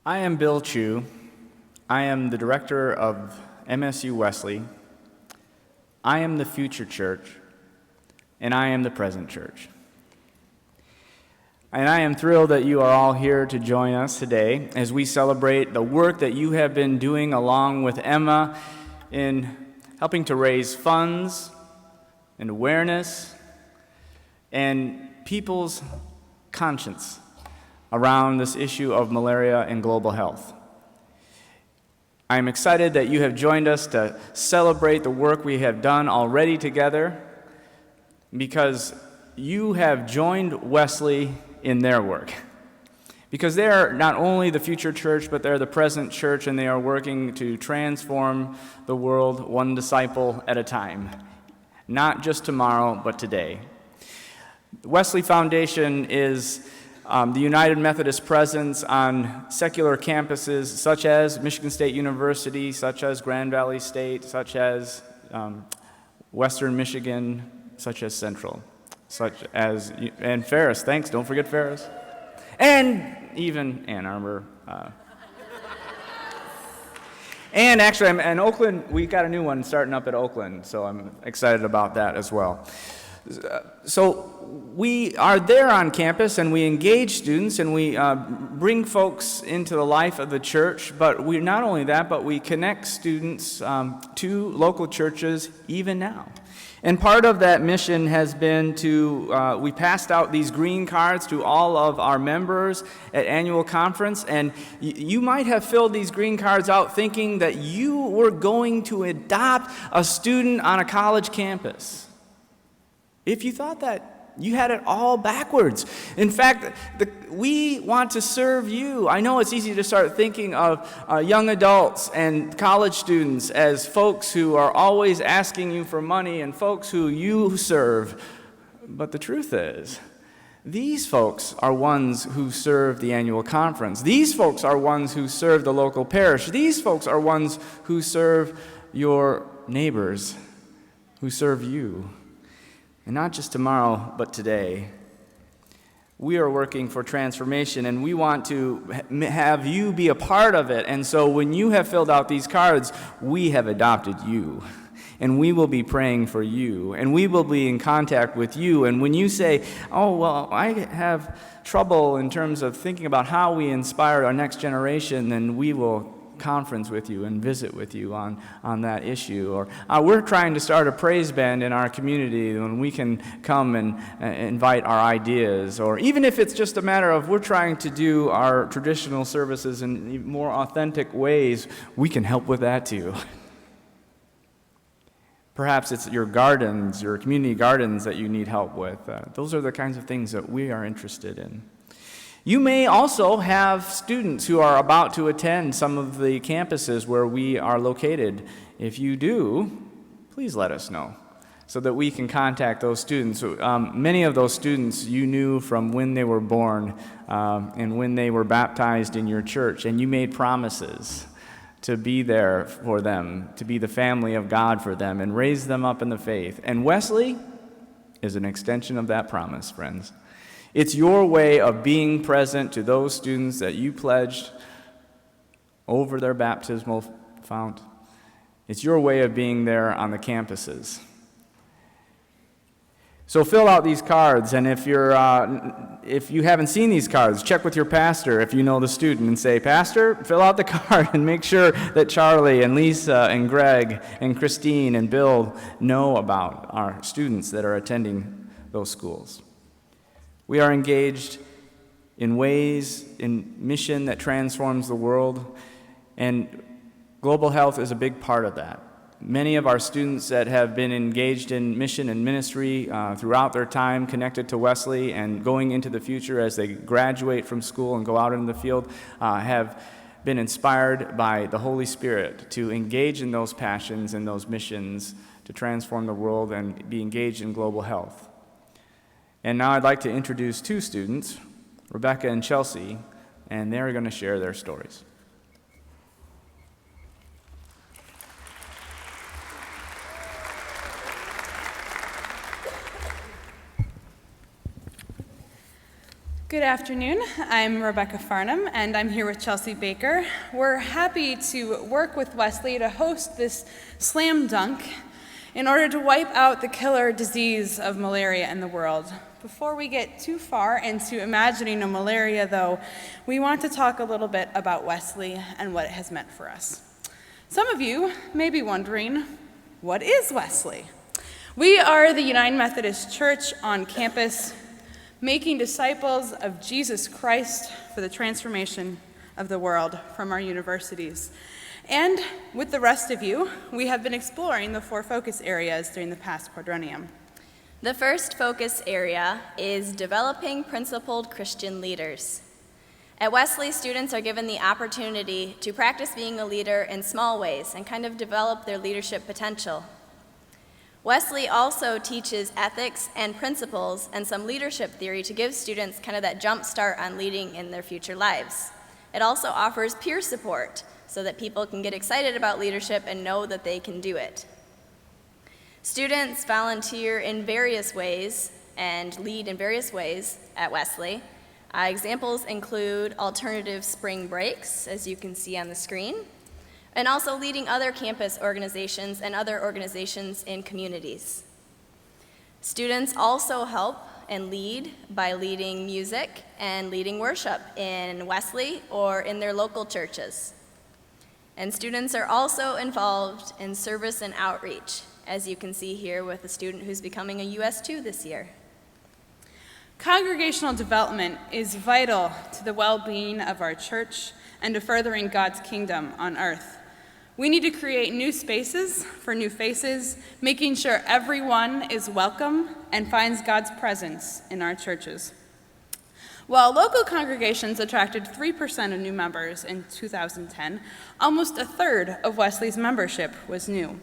I am Bill Chu. I am the director of MSU Wesley. I am the future church, and I am the present church. And I am thrilled that you are all here to join us today as we celebrate the work that you have been doing along with Emma in helping to raise funds and awareness and people's conscience around this issue of malaria and global health. I am excited that you have joined us to celebrate the work we have done already together, because you have joined Wesley in their work. Because they are not only the future church, but they're the present church, and they are working to transform the world one disciple at a time. Not just tomorrow, but today. The Wesley Foundation is the United Methodist presence on secular campuses such as Michigan State University, such as Grand Valley State, such as Western Michigan, such as Central, and Ferris. Thanks, don't forget Ferris. And even Ann Arbor. And actually, in Oakland, we got a new one starting up at Oakland, so I'm excited about that as well. So we are there on campus, and we engage students, and we bring folks into the life of the church. But we not only that, but we connect students to local churches even now. And part of that mission has been to, we passed out these green cards to all of our members at annual conference, and you might have filled these green cards out thinking that you were going to adopt a student on a college campus. If you thought that, you had it all backwards. In fact, we want to serve you. I know it's easy to start thinking of young adults and college students as folks who are always asking you for money and folks who you serve. But the truth is, these folks are ones who serve the annual conference. These folks are ones who serve the local parish. These folks are ones who serve your neighbors, who serve you. And not just tomorrow, but today. We are working for transformation, and we want to have you be a part of it. And so when you have filled out these cards, we have adopted you. And we will be praying for you. And we will be in contact with you. And when you say, oh, well, I have trouble in terms of thinking about how we inspire our next generation, then we will conference with you and visit with you on that issue. Or we're trying to start a praise band in our community when we can come and invite our ideas. Or even if it's just a matter of we're trying to do our traditional services in more authentic ways, we can help with that too. Perhaps it's your gardens, your community gardens that you need help with. Those are the kinds of things that we are interested in. You may also have students who are about to attend some of the campuses where we are located. If you do, please let us know so that we can contact those students. Many of those students you knew from when they were born and when they were baptized in your church, and you made promises to be there for them, to be the family of God for them, and raise them up in the faith. And Wesley is an extension of that promise, friends. It's your way of being present to those students that you pledged over their baptismal fount. It's your way of being there on the campuses. So fill out these cards, and if you haven't seen these cards, check with your pastor if you know the student and say, Pastor, fill out the card and make sure that Charlie and Lisa and Greg and Christine and Bill know about our students that are attending those schools. We are engaged in ways, in mission that transforms the world, and global health is a big part of that. Many of our students that have been engaged in mission and ministry throughout their time connected to Wesley and going into the future as they graduate from school and go out into the field have been inspired by the Holy Spirit to engage in those passions and those missions to transform the world and be engaged in global health. And now I'd like to introduce two students, Rebecca and Chelsea, and they're going to share their stories. Good afternoon. I'm Rebecca Farnham, and I'm here with Chelsea Baker. We're happy to work with Wesley to host this slam dunk in order to wipe out the killer disease of malaria in the world. Before we get too far into imagining a malaria, though, we want to talk a little bit about Wesley and what it has meant for us. Some of you may be wondering, what is Wesley? We are the United Methodist Church on campus, making disciples of Jesus Christ for the transformation of the world from our universities. And with the rest of you, we have been exploring the 4 focus areas during the past quadrennium. The first focus area is developing principled Christian leaders. At Wesley, students are given the opportunity to practice being a leader in small ways and kind of develop their leadership potential. Wesley also teaches ethics and principles and some leadership theory to give students kind of that jump start on leading in their future lives. It also offers peer support so that people can get excited about leadership and know that they can do it. Students volunteer in various ways and lead in various ways at Wesley. Examples include alternative spring breaks, as you can see on the screen, and also leading other campus organizations and other organizations in communities. Students also help and lead by leading music and leading worship in Wesley or in their local churches. And students are also involved in service and outreach, as you can see here with a student who's becoming a US2 this year. Congregational development is vital to the well-being of our church and to furthering God's kingdom on earth. We need to create new spaces for new faces, making sure everyone is welcome and finds God's presence in our churches. While local congregations attracted 3% of new members in 2010, almost a third of Wesley's membership was new.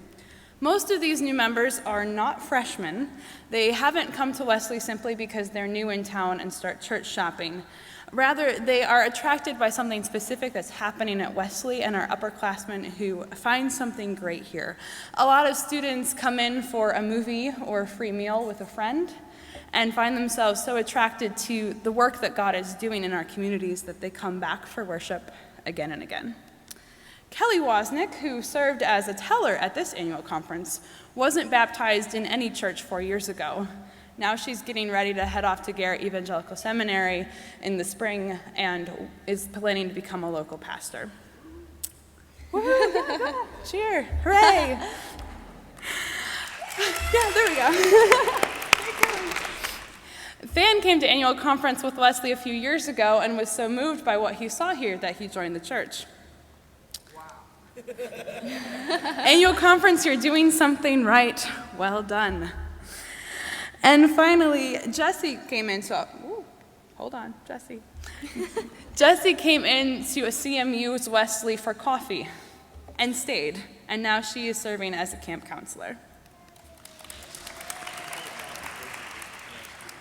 Most of these new members are not freshmen. They haven't come to Wesley simply because they're new in town and start church shopping. Rather, they are attracted by something specific that's happening at Wesley and are upperclassmen who find something great here. A lot of students come in for a movie or a free meal with a friend and find themselves so attracted to the work that God is doing in our communities that they come back for worship again and again. Kelly Wozniak, who served as a teller at this annual conference, wasn't baptized in any church 4 years ago. Now she's getting ready to head off to Garrett Evangelical Seminary in the spring and is planning to become a local pastor. Woohoo! Cheer! Hooray! Yeah, there we go. Fan came to annual conference with Wesley a few years ago and was so moved by what he saw here that he joined the church. Wow. Annual conference, you're doing something right. Well done. And finally, Jesse came into Jesse came into a CMU's Wesley for coffee and stayed, and now she is serving as a camp counselor.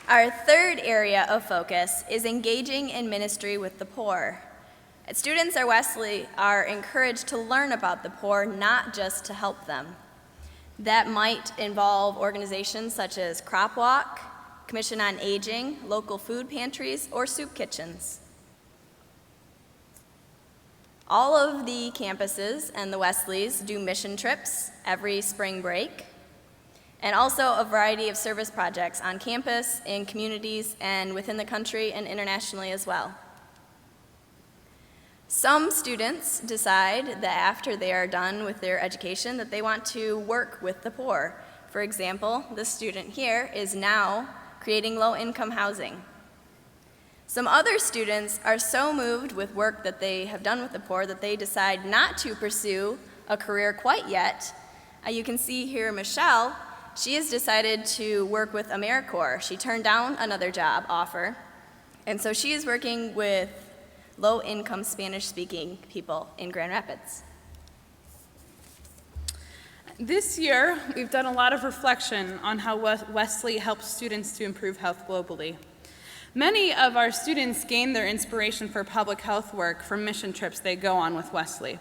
Our third area of focus is engaging in ministry with the poor. Students at Wesley are encouraged to learn about the poor, not just to help them. That might involve organizations such as Crop Walk, Commission on Aging, local food pantries, or soup kitchens. All of the campuses and the Wesleys do mission trips every spring break, and also a variety of service projects on campus, in communities, and within the country and internationally as well. Some students decide that after they are done with their education that they want to work with the poor. For example, this student here is now creating low-income housing. Some other students are so moved with work that they have done with the poor that they decide not to pursue a career quite yet. You can see here Michelle, she has decided to work with AmeriCorps. She turned down another job offer, and so she is working with low-income Spanish-speaking people in Grand Rapids. This year, we've done a lot of reflection on how Wesley helps students to improve health globally. Many of our students gain their inspiration for public health work from mission trips they go on with Wesley.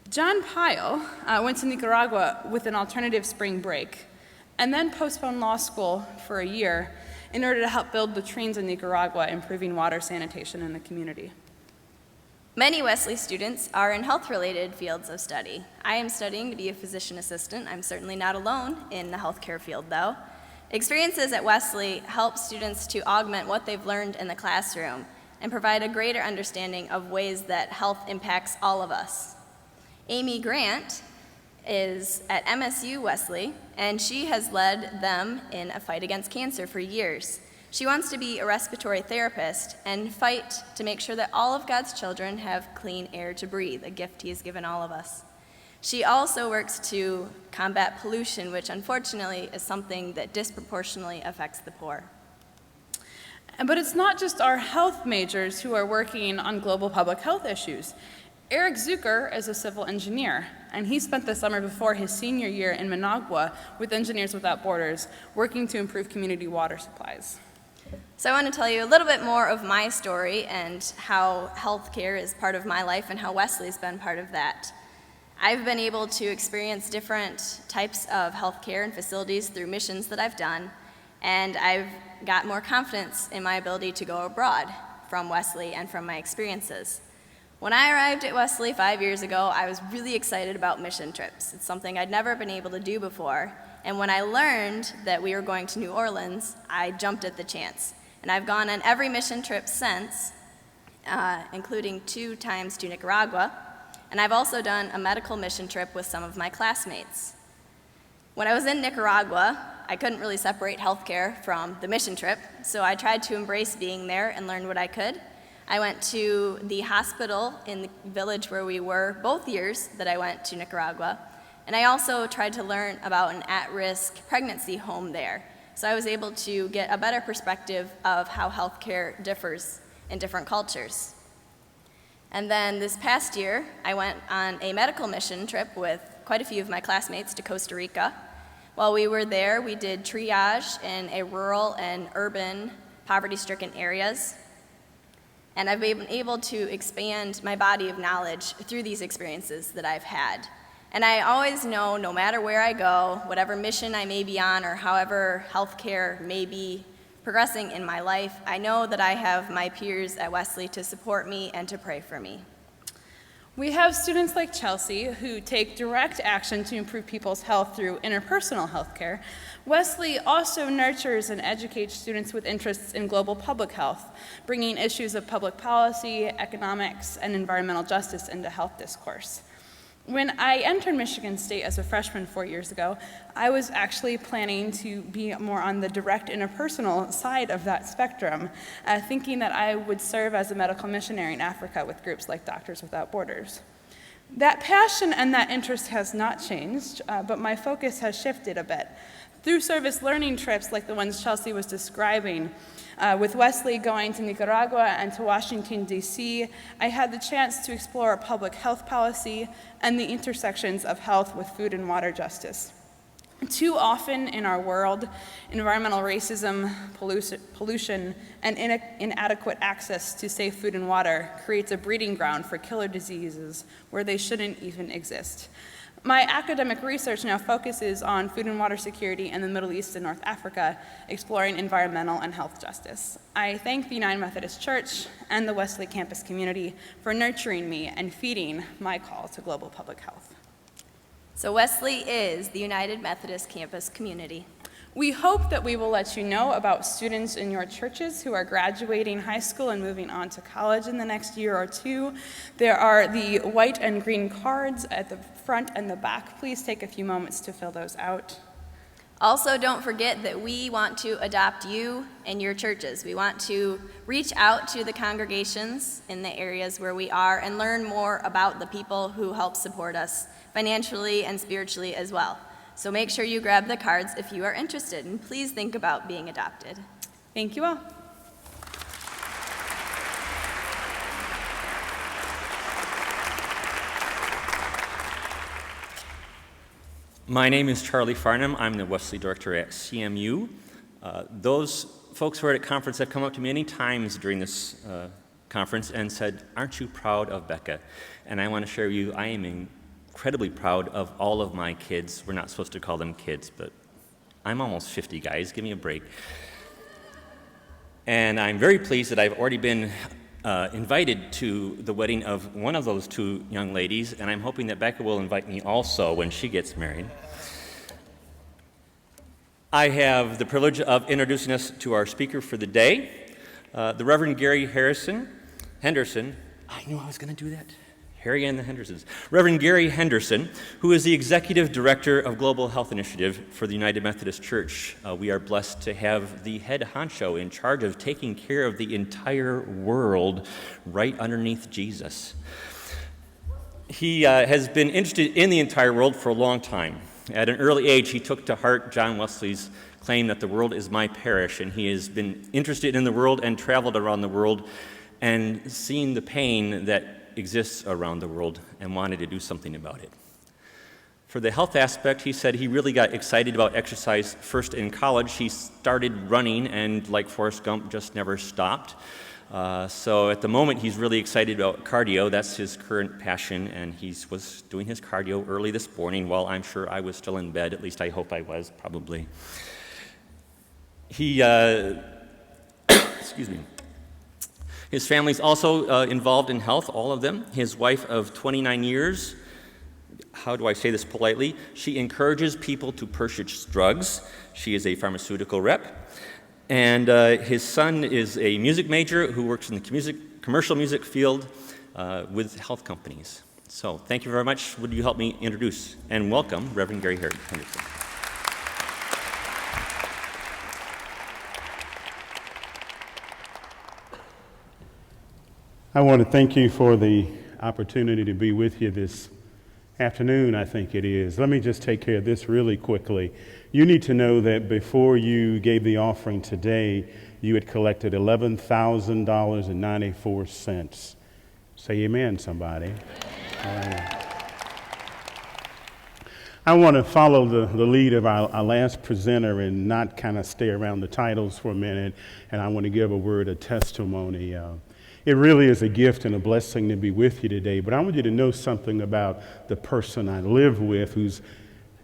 John Pyle went to Nicaragua with an alternative spring break. and then postponed law school for a year in order to help build latrines in Nicaragua, improving water sanitation in the community. Many Wesley students are in health-related fields of study. I am studying to be a physician assistant. I'm certainly not alone in the healthcare field, though. Experiences at Wesley help students to augment what they've learned in the classroom and provide a greater understanding of ways that health impacts all of us. Amy Grant is at MSU Wesley, and she has led them in a fight against cancer for years. She wants to be a respiratory therapist and fight to make sure that all of God's children have clean air to breathe, a gift He has given all of us. She also works to combat pollution, which unfortunately is something that disproportionately affects the poor. But it's not just our health majors who are working on global public health issues. Eric Zucker is a civil engineer, and he spent the summer before his senior year in Managua with Engineers Without Borders, working to improve community water supplies. So I want to tell you a little bit more of my story and how healthcare is part of my life and how Wesley's been part of that. I've been able to experience different types of healthcare and facilities through missions that I've done, and I've got more confidence in my ability to go abroad from Wesley and from my experiences. When I arrived at Wesley 5 years ago, I was really excited about mission trips. It's something I'd never been able to do before, and when I learned that we were going to New Orleans, I jumped at the chance. And I've gone on every mission trip since, including 2 times to Nicaragua, and I've also done a medical mission trip with some of my classmates. When I was in Nicaragua, I couldn't really separate healthcare from the mission trip, so I tried to embrace being there and learn what I could. I went to the hospital in the village where we were both years that I went to Nicaragua, and I also tried to learn about an at-risk pregnancy home there. So I was able to get a better perspective of how healthcare differs in different cultures. And then this past year, I went on a medical mission trip with quite a few of my classmates to Costa Rica. While we were there, we did triage in a rural and urban poverty-stricken areas. And I've been able to expand my body of knowledge through these experiences that I've had. And I always know, no matter where I go, whatever mission I may be on or however healthcare may be progressing in my life, I know that I have my peers at Wesley to support me and to pray for me. We have students like Chelsea who take direct action to improve people's health through interpersonal healthcare. Wesley also nurtures and educates students with interests in global public health, bringing issues of public policy, economics, and environmental justice into health discourse. When I entered Michigan State as a freshman 4 years ago, I was actually planning to be more on the direct interpersonal side of that spectrum, thinking that I would serve as a medical missionary in Africa with groups like Doctors Without Borders. That passion and that interest has not changed, but my focus has shifted a bit. Through service learning trips like the ones Chelsea was describing, with Wesley going to Nicaragua and to Washington, D.C., I had the chance to explore public health policy and the intersections of health with food and water justice. Too often in our world, environmental racism, pollution, and inadequate access to safe food and water creates a breeding ground for killer diseases where they shouldn't even exist. My academic research now focuses on food and water security in the Middle East and North Africa, exploring environmental and health justice. I thank the United Methodist Church and the Wesley campus community for nurturing me and feeding my call to global public health. So Wesley is the United Methodist campus community. We hope that we will let you know about students in your churches who are graduating high school and moving on to college in the next year or two. There are the white and green cards at the front and the back. Please take a few moments to fill those out. Also, don't forget that we want to adopt you and your churches. We want to reach out to the congregations in the areas where we are and learn more about the people who help support us financially and spiritually as well. So make sure you grab the cards if you are interested, and please think about being adopted. Thank you all. My name is Charlie Farnham. I'm the Wesley Director at CMU. Those folks who are at conference have come up to me many times during this conference and said, "Aren't you proud of Becca?" And I want to share with you, I am incredibly proud of all of my kids. We're not supposed to call them kids, but I'm almost 50, guys. Give me a break. And I'm very pleased that I've already been invited to the wedding of one of those two young ladies, and I'm hoping that Becca will invite me also when she gets married. I have the privilege of introducing us to our speaker for the day, the Reverend Gary Henderson. I knew I was going to do that. Harry and the Hendersons. Reverend Gary Henderson, who is the Executive Director of Global Health Initiative for the United Methodist Church. We are blessed to have the head honcho in charge of taking care of the entire world right underneath Jesus. He has been interested in the entire world for a long time. At an early age, he took to heart John Wesley's claim that the world is my parish, and he has been interested in the world and traveled around the world and seen the pain that exists around the world and wanted to do something about it. For the health aspect, he said he really got excited about exercise first in college. He started running and, like Forrest Gump, just never stopped. So at the moment, he's really excited about cardio. That's his current passion, and he was doing his cardio early this morning while I'm sure I was still in bed. At least I hope I was, probably. He, excuse me. His family's also involved in health, all of them. His wife of 29 years, how do I say this politely? She encourages people to purchase drugs. She is a pharmaceutical rep. And his son is a music major who works in the commercial music field with health companies. So thank you very much. Would you help me introduce and welcome Reverend Gary Henderson. I want to thank you for the opportunity to be with you this afternoon, I think it is. Let me just take care of this really quickly. You need to know that before you gave the offering today, you had collected $11,000.94. Say amen, somebody. I want to follow the lead of our last presenter and not kind of stay around the titles for a minute, and I want to give a word of testimony. It really is a gift and a blessing to be with you today, but I want you to know something about the person I live with, who's,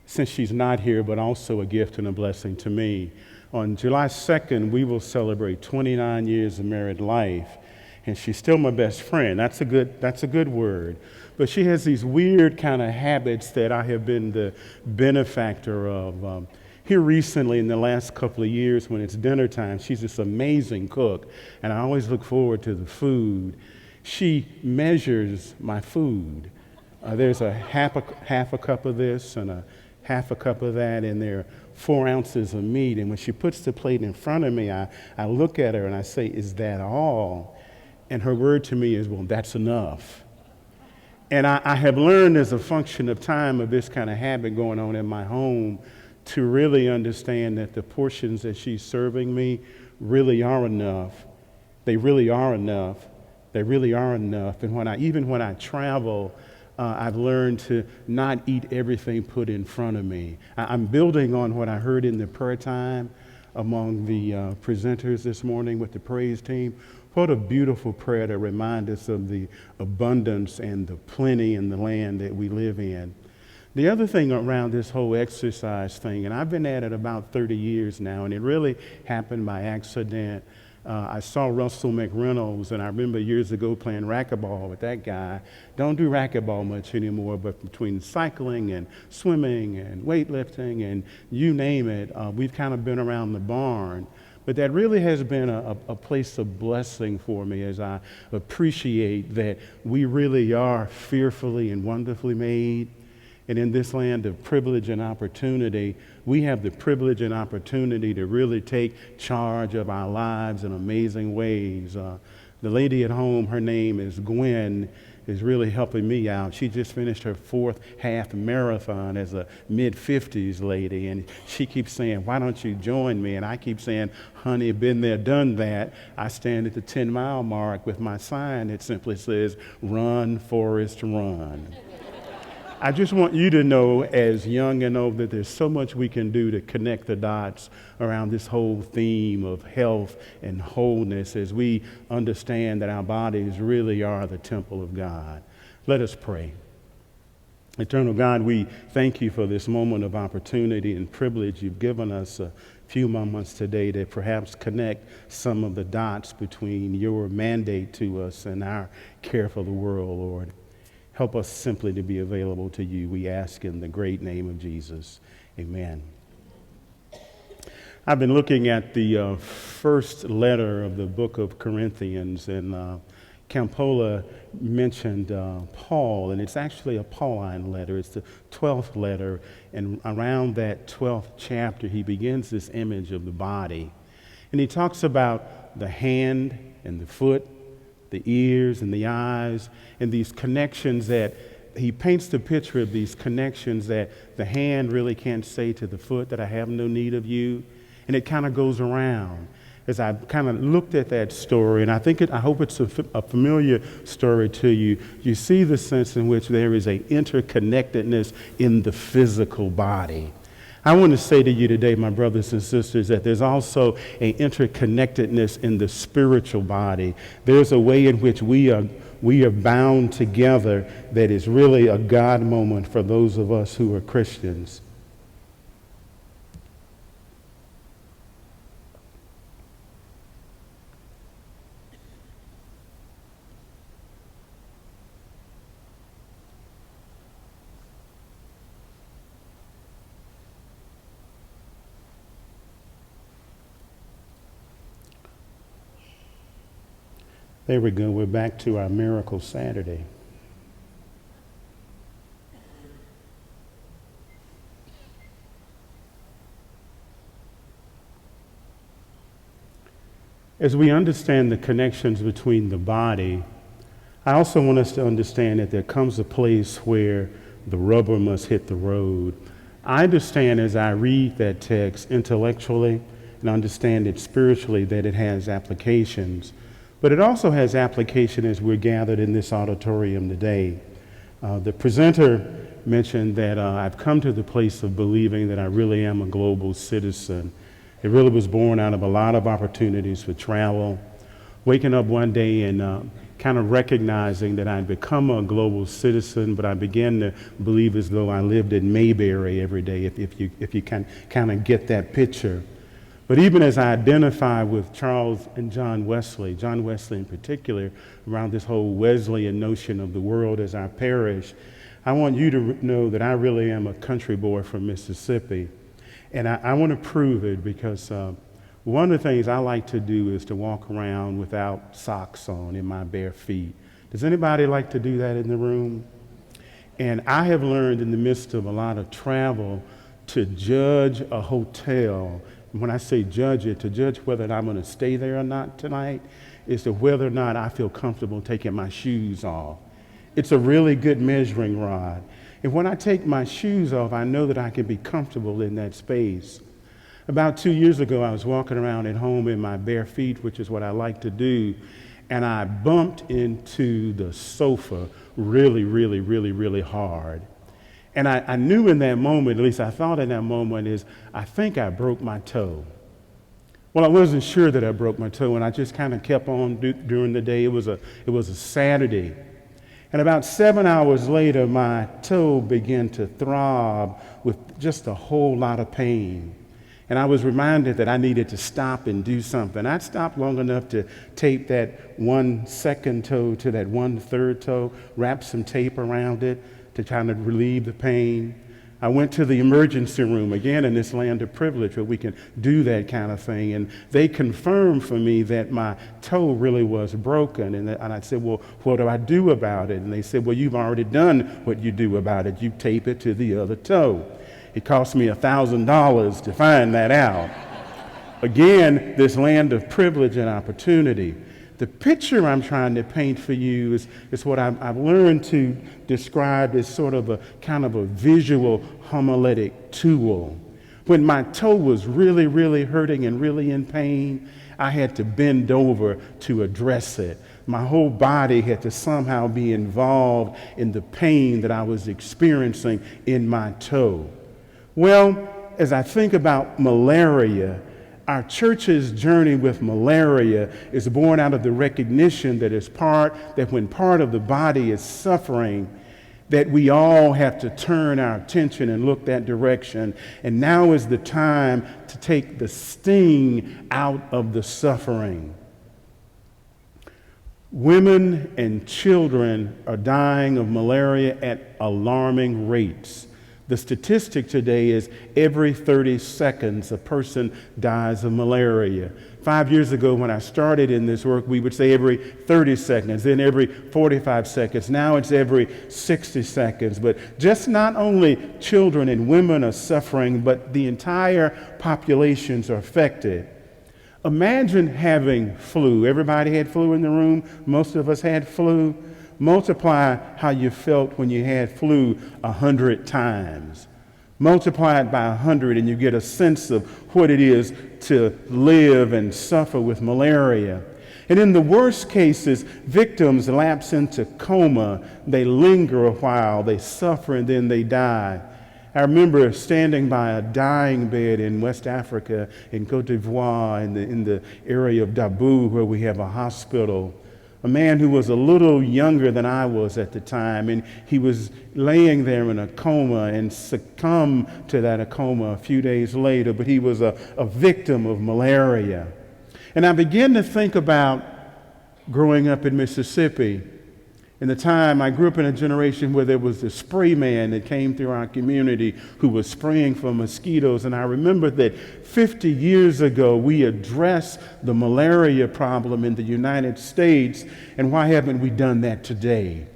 since she's not here, but also a gift and a blessing to me. On July 2nd, we will celebrate 29 years of married life, and she's still my best friend. That's a good word. But she has these weird kind of habits that I have been the benefactor of. Here recently, in the last couple of years, when it's dinner time, she's this amazing cook, and I always look forward to the food. She measures my food. There's a half a cup of this and a half a cup of that, and there are 4 ounces of meat. And when she puts the plate in front of me, I look at her and I say, "Is that all?" And her word to me is, "Well, that's enough." And I have learned as a function of time of this kind of habit going on in my home to really understand that the portions that she's serving me really are enough. They really are enough. They really are enough. And even when I travel, I've learned to not eat everything put in front of me. I'm building on what I heard in the prayer time among the presenters this morning with the praise team. What a beautiful prayer to remind us of the abundance and the plenty in the land that we live in. The other thing around this whole exercise thing, and I've been at it about 30 years now, and it really happened by accident. I saw Russell McReynolds, and I remember years ago playing racquetball with that guy. Don't do racquetball much anymore, but between cycling and swimming and weightlifting and you name it, we've kind of been around the barn. But that really has been a place of blessing for me as I appreciate that we really are fearfully and wonderfully made. And in this land of privilege and opportunity, we have the privilege and opportunity to really take charge of our lives in amazing ways. The lady at home, her name is Gwen, is really helping me out. She just finished her 4th half marathon as a mid-50s lady, and she keeps saying, "Why don't you join me?" And I keep saying, "Honey, been there, done that." I stand at the 10-mile mark with my sign that simply says, "Run, Forrest, run." I just want you to know, as young and old, that there's so much we can do to connect the dots around this whole theme of health and wholeness as we understand that our bodies really are the temple of God. Let us pray. Eternal God, we thank you for this moment of opportunity and privilege you've given us a few moments today to perhaps connect some of the dots between your mandate to us and our care for the world, Lord. Help us simply to be available to you, we ask in the great name of Jesus. Amen. I've been looking at the first letter of the book of Corinthians, and Campola mentioned Paul, and it's actually a Pauline letter. It's the 12th letter, and around that 12th chapter, he begins this image of the body. And he talks about the hand and the foot, the ears and the eyes, and these connections that he paints the picture of these connections that the hand really can't say to the foot that I have no need of you, and it kind of goes around. As I kind of looked at that story, and I hope it's a familiar story to you, you see the sense in which there is a interconnectedness in the physical body. I want to say to you today, my brothers and sisters, that there's also an interconnectedness in the spiritual body. There's a way in which we are bound together that is really a God moment for those of us who are Christians. There we go. We're back to our Miracle Saturday. As we understand the connections between the body, I also want us to understand that there comes a place where the rubber must hit the road. I understand as I read that text intellectually and understand it spiritually that it has applications. But it also has application as we're gathered in this auditorium today. The presenter mentioned that I've come to the place of believing that I really am a global citizen. It really was born out of a lot of opportunities for travel, waking up one day and kind of recognizing that I'd become a global citizen, but I began to believe as though I lived in Mayberry every day, if you can kind of get that picture. But even as I identify with Charles and John Wesley in particular, around this whole Wesleyan notion of the world as our parish, I want you to know that I really am a country boy from Mississippi. And I want to prove it because one of the things I like to do is to walk around without socks on in my bare feet. Does anybody like to do that in the room? And I have learned in the midst of a lot of travel to judge a hotel. When I say judge it, to judge whether I'm going to stay there or not tonight is to whether or not I feel comfortable taking my shoes off. It's a really good measuring rod. And when I take my shoes off, I know that I can be comfortable in that space. About 2 years ago, I was walking around at home in my bare feet, which is what I like to do, and I bumped into the sofa really hard. And I knew in that moment, at least I thought in that moment, is I think I broke my toe. Well, I wasn't sure that I broke my toe, and I just kind of kept on during the day. It was a Saturday. And about 7 hours later, my toe began to throb with just a whole lot of pain. And I was reminded that I needed to stop and do something. I stopped long enough to tape that 1 second toe to that 1 third toe, wrap some tape around it to kind of relieve the pain. I went to the emergency room, again in this land of privilege where we can do that kind of thing, and they confirmed for me that my toe really was broken, and I said, well, what do I do about it? And they said, well, you've already done what you do about it. You tape it to the other toe. It cost me $1,000 to find that out. Again, this land of privilege and opportunity. The picture I'm trying to paint for you is what I've learned to describe as sort of a kind of a visual homiletic tool. When my toe was really hurting and really in pain, I had to bend over to address it. My whole body had to somehow be involved in the pain that I was experiencing in my toe. Well, as I think about malaria, our church's journey with malaria is born out of the recognition that when part of the body is suffering, that we all have to turn our attention and look that direction. And now is the time to take the sting out of the suffering. Women and children are dying of malaria at alarming rates. The statistic today is every 30 seconds a person dies of malaria. 5 years ago when I started in this work, we would say every 30 seconds, then every 45 seconds. Now it's every 60 seconds. But just not only children and women are suffering, but the entire populations are affected. Imagine having flu. Everybody had flu in the room. Most of us had flu. Multiply how you felt when you had flu 100 times. Multiply it by 100 and you get a sense of what it is to live and suffer with malaria. And in the worst cases, victims lapse into coma. They linger a while, they suffer, and then they die. I remember standing by a dying bed in West Africa, in Cote d'Ivoire, in the area of Dabou, where we have a hospital. A man who was a little younger than I was at the time, and he was laying there in a coma and succumbed to that coma a few days later, but he was a victim of malaria. And I began to think about growing up in Mississippi. In the time, I grew up in a generation where there was a spray man that came through our community who was spraying for mosquitoes. And I remember that 50 years ago, we addressed the malaria problem in the United States. And why haven't we done that today?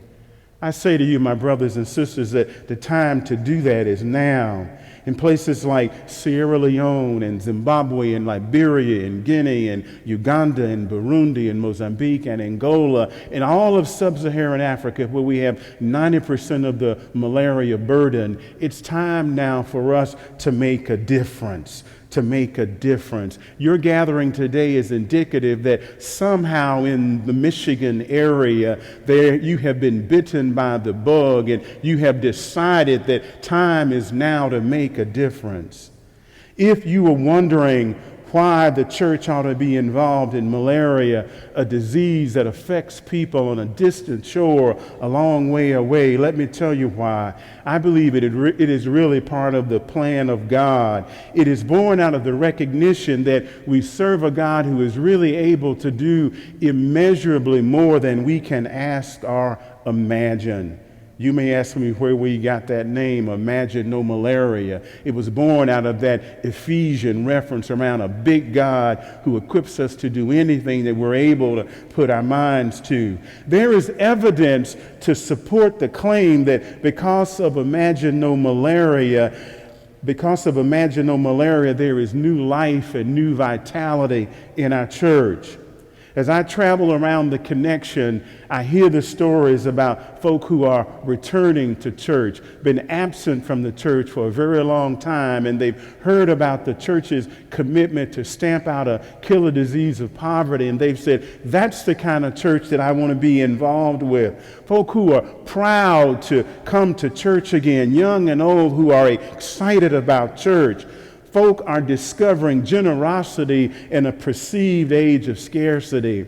I say to you, my brothers and sisters, that the time to do that is now. In places like Sierra Leone and Zimbabwe and Liberia and Guinea and Uganda and Burundi and Mozambique and Angola and all of sub-Saharan Africa, where we have 90% of the malaria burden, it's time now for us to make a difference. Your gathering today is indicative that somehow in the Michigan area there you have been bitten by the bug and you have decided that time is now to make a difference. If you were wondering why the church ought to be involved in malaria, a disease that affects people on a distant shore a long way away, let me tell you why. I believe it is really part of the plan of God. It is born out of the recognition that we serve a God who is really able to do immeasurably more than we can ask or imagine. You may ask me where we got that name, Imagine No Malaria. It was born out of that Ephesian reference around a big God who equips us to do anything that we're able to put our minds to. There is evidence to support the claim that because of Imagine No Malaria, there is new life and new vitality in our church. As I travel around the connection, I hear the stories about folk who are returning to church, been absent from the church for a very long time, and they've heard about the church's commitment to stamp out a killer disease of poverty, and they've said, that's the kind of church that I want to be involved with. Folk who are proud to come to church again, young and old, who are excited about church. Folk are discovering generosity in a perceived age of scarcity.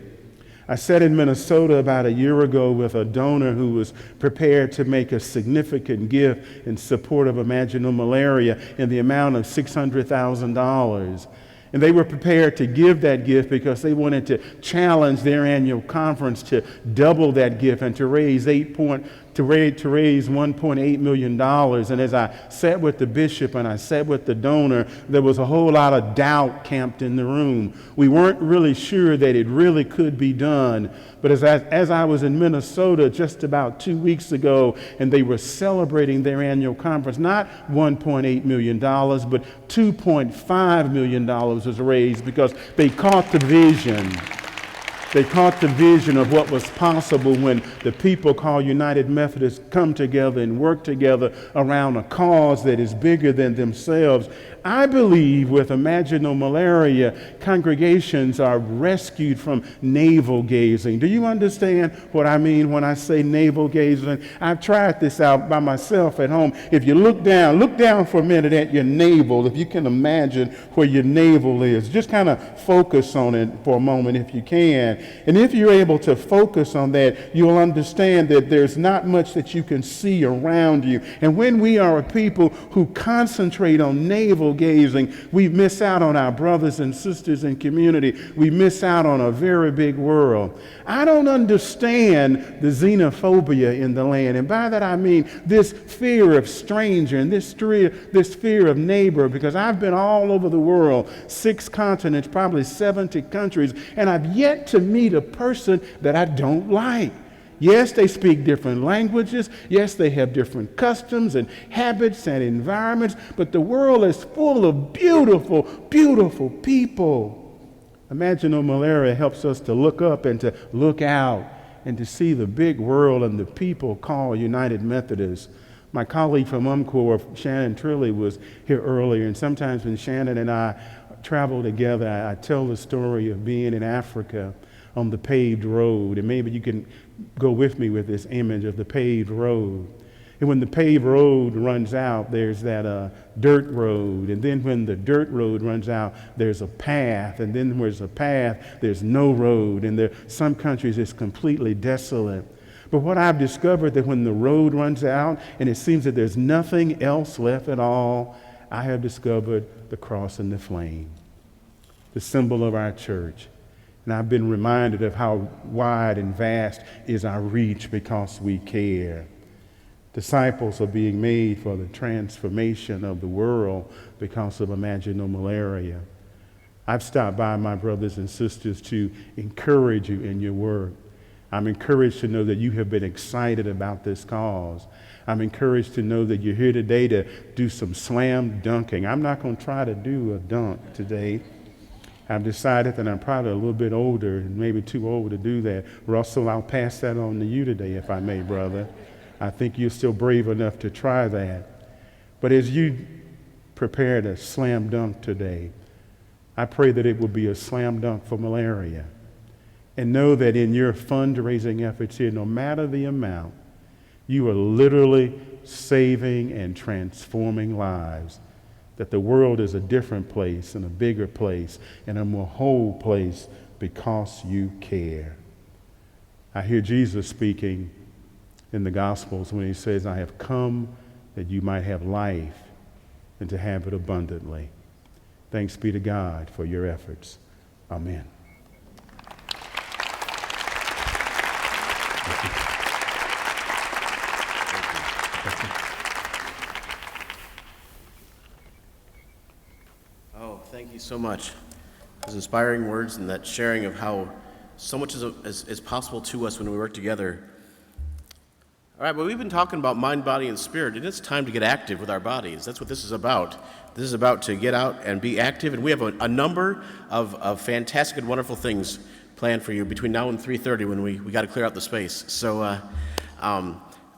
I sat in Minnesota about a year ago with a donor who was prepared to make a significant gift in support of Imagine No Malaria in the amount of $600,000. And they were prepared to give that gift because they wanted to challenge their annual conference to double that gift and to raise $1.8 million. And as I sat with the bishop and I sat with the donor, there was a whole lot of doubt camped in the room. We weren't really sure that it really could be done. But as I was in Minnesota just about 2 weeks ago, and they were celebrating their annual conference, not $1.8 million, but $2.5 million was raised because they caught the vision. They caught the vision of what was possible when the people called United Methodists come together and work together around a cause that is bigger than themselves. I believe with Imagine No Malaria, congregations are rescued from navel gazing. Do you understand what I mean when I say navel gazing? I've tried this out by myself at home. If you look down for a minute at your navel, if you can imagine where your navel is. Just kind of focus on it for a moment if you can. And if you're able to focus on that, you'll understand that there's not much that you can see around you. And when we are a people who concentrate on navel gazing, we miss out on our brothers and sisters in community. We miss out on a very big world. I don't understand the xenophobia in the land. And by that I mean this fear of stranger and this fear of neighbor, because I've been all over the world, 6 continents, probably 70 countries, and I've yet to meet a person that I don't like. Yes, they speak different languages. Yes, they have different customs and habits and environments, but the world is full of beautiful, beautiful people. Imaginal Malaria helps us to look up and to look out and to see the big world and the people called United Methodists. My colleague from UMCOR, Shannon Trilly, was here earlier, and sometimes when Shannon and I travel together, I tell the story of being in Africa on the paved road, and maybe you can go with me with this image of the paved road. And when the paved road runs out, there's that dirt road. And then when the dirt road runs out, there's a path. And then where's a path, there's no road. And some countries it's completely desolate. But what I've discovered that when the road runs out and it seems that there's nothing else left at all, I have discovered the cross and the flame, the symbol of our church. And I've been reminded of how wide and vast is our reach because we care. Disciples are being made for the transformation of the world because of imaginal malaria. I've stopped by, my brothers and sisters, to encourage you in your work. I'm encouraged to know that you have been excited about this cause. I'm encouraged to know that you're here today to do some slam dunking. I'm not going to try to do a dunk today. I've decided that I'm probably a little bit older and maybe too old to do that. Russell, I'll pass that on to you today, if I may, brother. I think you're still brave enough to try that. But as you prepare to slam dunk today, I pray that it will be a slam dunk for malaria. And know that in your fundraising efforts here, no matter the amount, you are literally saving and transforming lives. That the world is a different place and a bigger place and a more whole place because you care. I hear Jesus speaking in the Gospels when he says, I have come that you might have life and to have it abundantly. Thanks be to God for your efforts. Amen. Oh, thank you so much. Those inspiring words and that sharing of how so much is possible to us when we work together. All right, well, we've been talking about mind, body, and spirit, and it's time to get active with our bodies. That's what this is about. This is about to get out and be active, and we have a number of fantastic and wonderful things planned for you between now and 3:30 when we got to clear out the space. So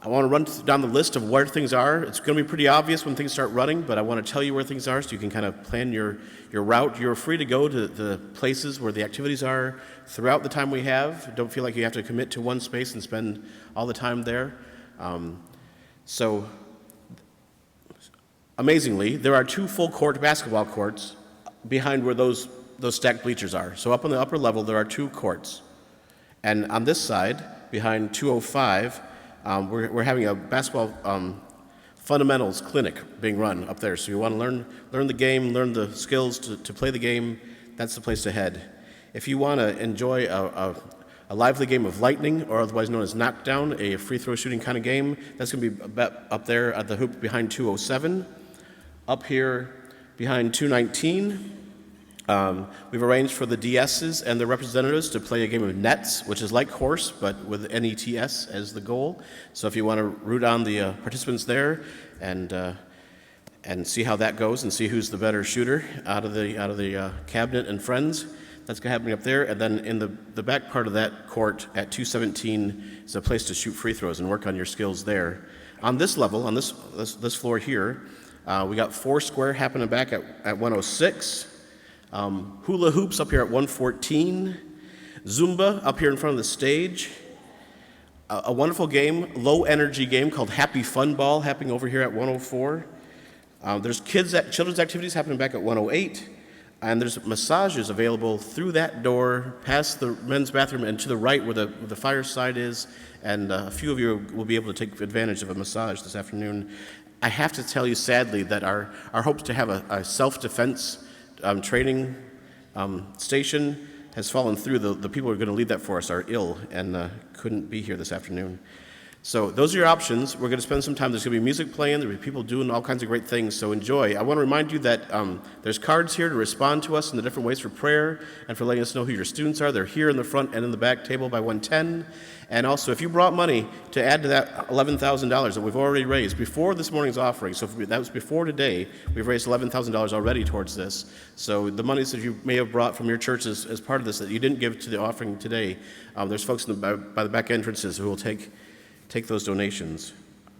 I want to run down the list of where things are. It's going to be pretty obvious when things start running, but I want to tell you where things are so you can kind of plan your route. You're free to go to the places where the activities are throughout the time we have. Don't feel like you have to commit to one space and spend all the time there. So amazingly, there are 2 full court basketball courts behind where those stacked bleachers are. So up on the upper level, there are 2 courts. And on this side, behind 205, we're having a basketball fundamentals clinic being run up there. So you want to learn the game, learn the skills to play the game, that's the place to head. If you want to enjoy a lively game of lightning, or otherwise known as knockdown, a free throw shooting kind of game, that's going to be up there at the hoop behind 207. Up here behind 219, we've arranged for the DSs and the representatives to play a game of nets, which is like horse, but with NETS as the goal. So if you want to root on the participants there and see how that goes and see who's the better shooter out of the cabinet and friends, that's happening up there. And then in the back part of that court at 217 is a place to shoot free throws and work on your skills there. On this level, on this floor here, we got 4 square happening back at 106. Hula hoops up here at 114. Zumba up here in front of the stage. A wonderful game, low energy game called Happy Fun Ball happening over here at 104. There's children's activities happening back at 108. And there's massages available through that door, past the men's bathroom, and to the right where the fireside is. And a few of you will be able to take advantage of a massage this afternoon. I have to tell you, sadly, that our hopes to have a self-defense training station has fallen through. The people who are going to lead that for us are ill and couldn't be here this afternoon. So those are your options. We're going to spend some time. There's going to be music playing. There'll be people doing all kinds of great things, so enjoy. I want to remind you that there's cards here to respond to us in the different ways for prayer and for letting us know who your students are. They're here in the front and in the back table by 110. And also, if you brought money to add to that $11,000 that we've already raised before this morning's offering, so if that was before today, we've raised $11,000 already towards this. So the monies that you may have brought from your church as part of this that you didn't give to the offering today, there's folks by the back entrances who will take those donations.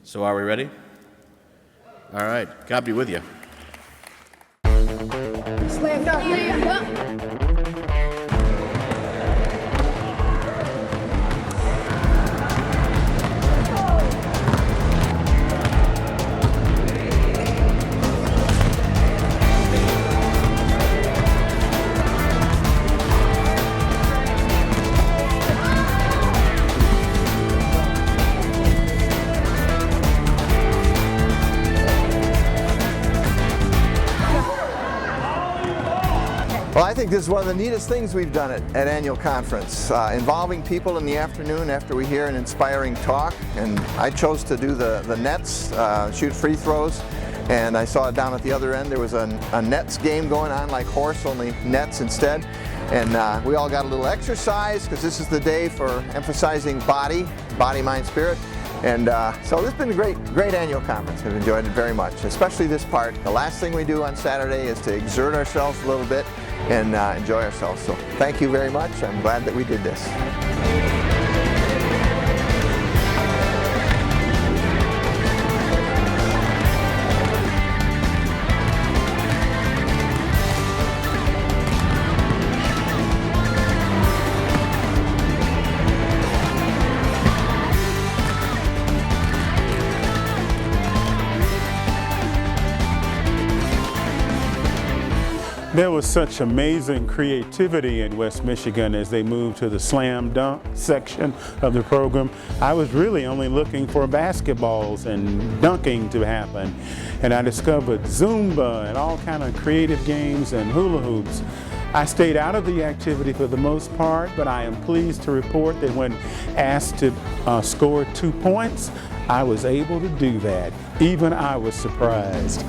So are we ready? All right. God be with you. Slam dunk. Well, I think this is one of the neatest things we've done at annual conference, involving people in the afternoon after we hear an inspiring talk. And I chose to do the nets, shoot free throws. And I saw down at the other end there was a nets game going on, like horse, only nets instead. And we all got a little exercise because this is the day for emphasizing body, mind, spirit. And so this has been a great annual conference. I've enjoyed it very much, especially this part. The last thing we do on Saturday is to exert ourselves a little bit and enjoy ourselves. So thank you very much. I'm glad that we did this. There was such amazing creativity in West Michigan as they moved to the slam dunk section of the program. I was really only looking for basketballs and dunking to happen. And I discovered Zumba and all kind of creative games and hula hoops. I stayed out of the activity for the most part, but I am pleased to report that when asked to score 2 points, I was able to do that. Even I was surprised.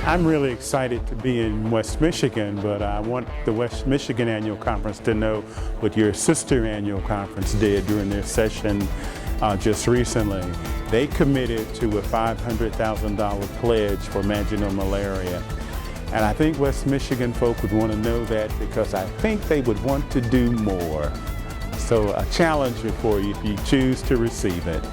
I'm really excited to be in West Michigan, but I want the West Michigan Annual Conference to know what your sister annual conference did during their session just recently. They committed to a $500,000 pledge for marginal malaria. And I think West Michigan folk would want to know that because I think they would want to do more. So a challenge for you if you choose to receive it.